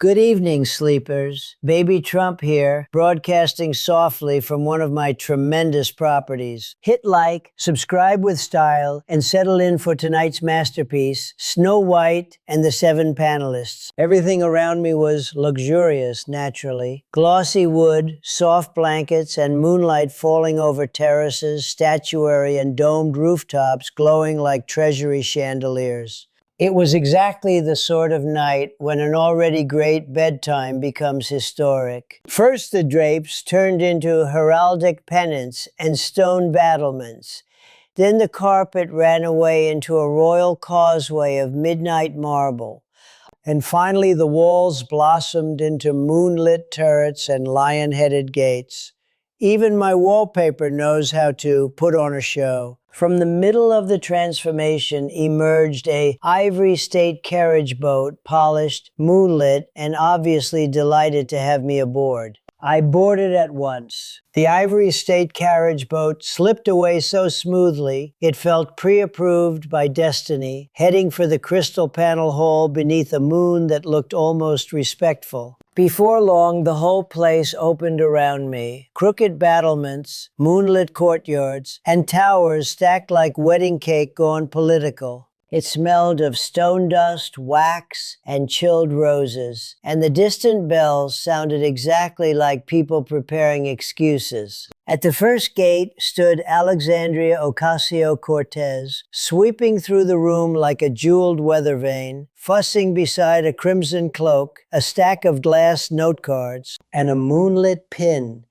Good evening, sleepers. Baby Trump here, broadcasting softly from one of my tremendous properties. Hit like, subscribe with style, and settle in for tonight's masterpiece, Snow White and the Seven Panelists. Everything around me was luxurious, naturally. Glossy wood, soft blankets, and moonlight falling over terraces, statuary, and domed rooftops glowing like treasury chandeliers. It was exactly the sort of night when an already great bedtime becomes historic. First, the drapes turned into heraldic pennants and stone battlements. Then the carpet ran away into a royal causeway of midnight marble. And finally, the walls blossomed into moonlit turrets and lion-headed gates. Even my wallpaper knows how to put on a show. From the middle of the transformation emerged a ivory state carriage boat, polished, moonlit, and obviously delighted to have me aboard. I boarded at once. The ivory state carriage boat slipped away so smoothly, it felt pre-approved by destiny, heading for the crystal panel hall beneath a moon that looked almost respectful. Before long, the whole place opened around me. Crooked battlements, moonlit courtyards, and towers stacked like wedding cake gone political. It smelled of stone dust, wax, and chilled roses, and the distant bells sounded exactly like people preparing excuses. At the first gate stood Alexandria Ocasio-Cortez, sweeping through the room like a jeweled weather vane, fussing beside a crimson cloak, a stack of glass note cards, and a moonlit pin,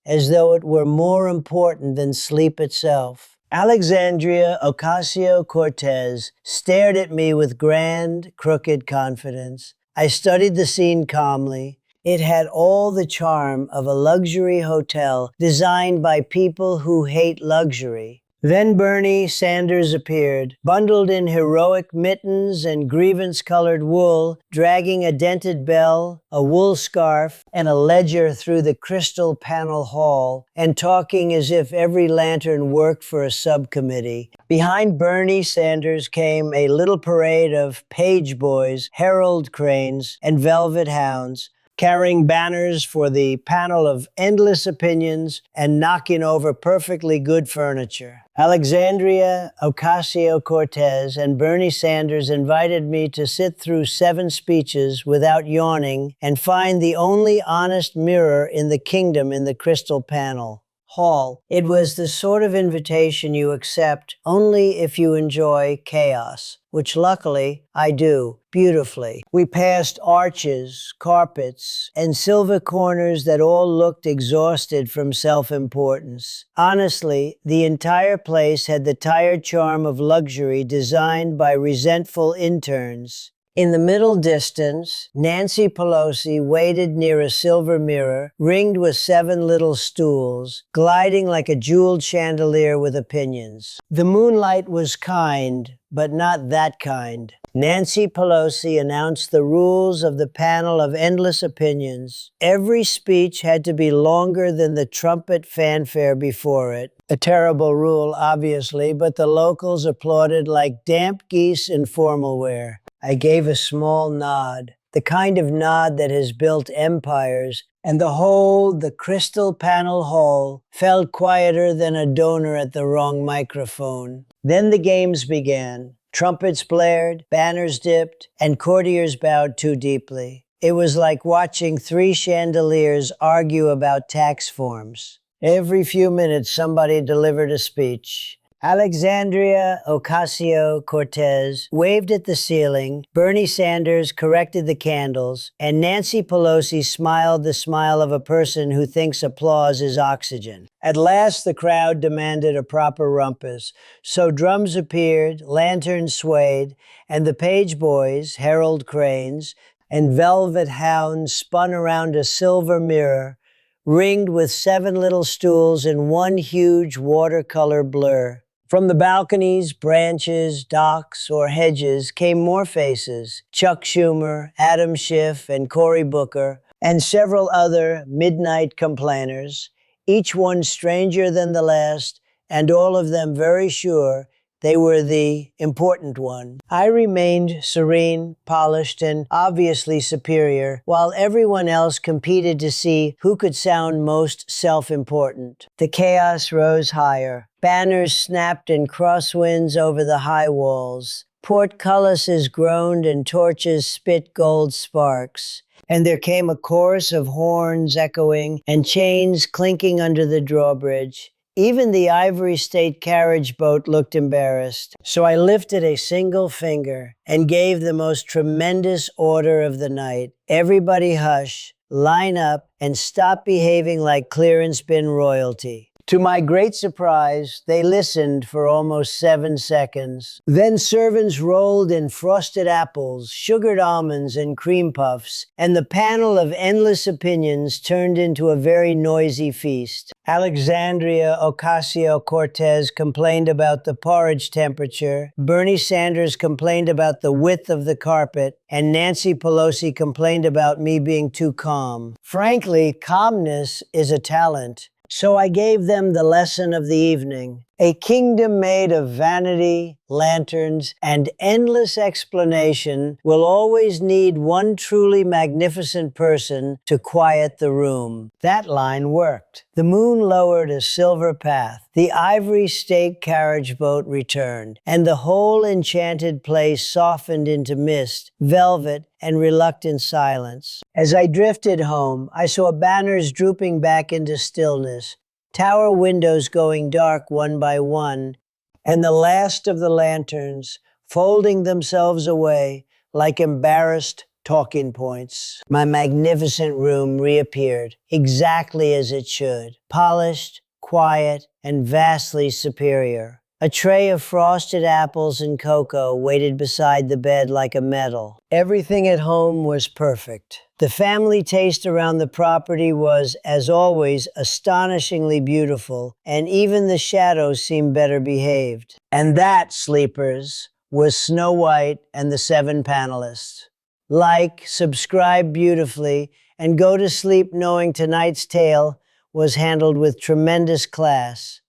as though it were more important than sleep itself. Alexandria Ocasio-Cortez stared at me with grand, crooked confidence. I studied the scene calmly. It had all the charm of a luxury hotel designed by people who hate luxury. Then Bernie Sanders appeared, bundled in heroic mittens and grievance-colored wool, dragging a dented bell, a wool scarf, and a ledger through the crystal panel hall, and talking as if every lantern worked for a subcommittee. Behind Bernie Sanders came a little parade of page boys, herald cranes, and velvet hounds, carrying banners for the panel of endless opinions and knocking over perfectly good furniture. Alexandria Ocasio-Cortez and Bernie Sanders invited me to sit through 7 speeches without yawning and find the only honest mirror in the kingdom in the crystal panel hall. It was the sort of invitation you accept only if you enjoy chaos, which luckily I do beautifully. We passed arches, carpets, and silver corners that all looked exhausted from self-importance. Honestly, the entire place had the tired charm of luxury designed by resentful interns. In the middle distance, Nancy Pelosi waited near a silver mirror, ringed with 7 little stools, gliding like a jeweled chandelier with opinions. The moonlight was kind, but not that kind. Nancy Pelosi announced the rules of the panel of endless opinions. Every speech had to be longer than the trumpet fanfare before it. A terrible rule, obviously, but the locals applauded like damp geese in formal wear. I gave a small nod, the kind of nod that has built empires, and the crystal panel hall felt quieter than a donor at the wrong microphone. Then the games began. Trumpets blared, banners dipped, and courtiers bowed too deeply. It was like watching 3 chandeliers argue about tax forms. Every few minutes, somebody delivered a speech. Alexandria Ocasio-Cortez waved at the ceiling, Bernie Sanders corrected the candles, and Nancy Pelosi smiled the smile of a person who thinks applause is oxygen. At last, the crowd demanded a proper rumpus, so drums appeared, lanterns swayed, and the page boys, herald cranes, and velvet hounds spun around a silver mirror, ringed with 7 little stools in one huge watercolor blur. From the balconies, branches, docks, or hedges came more faces: Chuck Schumer, Adam Schiff, and Cory Booker, and several other midnight complainers, each one stranger than the last, and all of them very sure They were the important one. I remained serene, polished, and obviously superior, while everyone else competed to see who could sound most self-important. The chaos rose higher. Banners snapped in crosswinds over the high walls. Portcullises groaned and torches spit gold sparks. And there came a chorus of horns echoing and chains clinking under the drawbridge. Even the Ivory State carriage boat looked embarrassed. So I lifted a single finger and gave the most tremendous order of the night. Everybody hush, line up, and stop behaving like clearance bin royalty. To my great surprise, they listened for almost 7 seconds. Then servants rolled in frosted apples, sugared almonds, and cream puffs, and the panel of endless opinions turned into a very noisy feast. Alexandria Ocasio-Cortez complained about the porridge temperature, Bernie Sanders complained about the width of the carpet, and Nancy Pelosi complained about me being too calm. Frankly, calmness is a talent. So I gave them the lesson of the evening. A kingdom made of vanity, lanterns, and endless explanation will always need one truly magnificent person to quiet the room. That line worked. The moon lowered a silver path. The Ivory State carriage boat returned, and the whole enchanted place softened into mist, velvet, and reluctant silence. As I drifted home, I saw banners drooping back into stillness, tower windows going dark one by one, and the last of the lanterns folding themselves away like embarrassed talking points. My magnificent room reappeared, exactly as it should, polished, quiet, and vastly superior. A tray of frosted apples and cocoa waited beside the bed like a medal. Everything at home was perfect. The family taste around the property was, as always, astonishingly beautiful, and even the shadows seemed better behaved. And that, sleepers, was Snow White and the 7 Panelists. Like, subscribe beautifully, and go to sleep knowing tonight's tale was handled with tremendous class.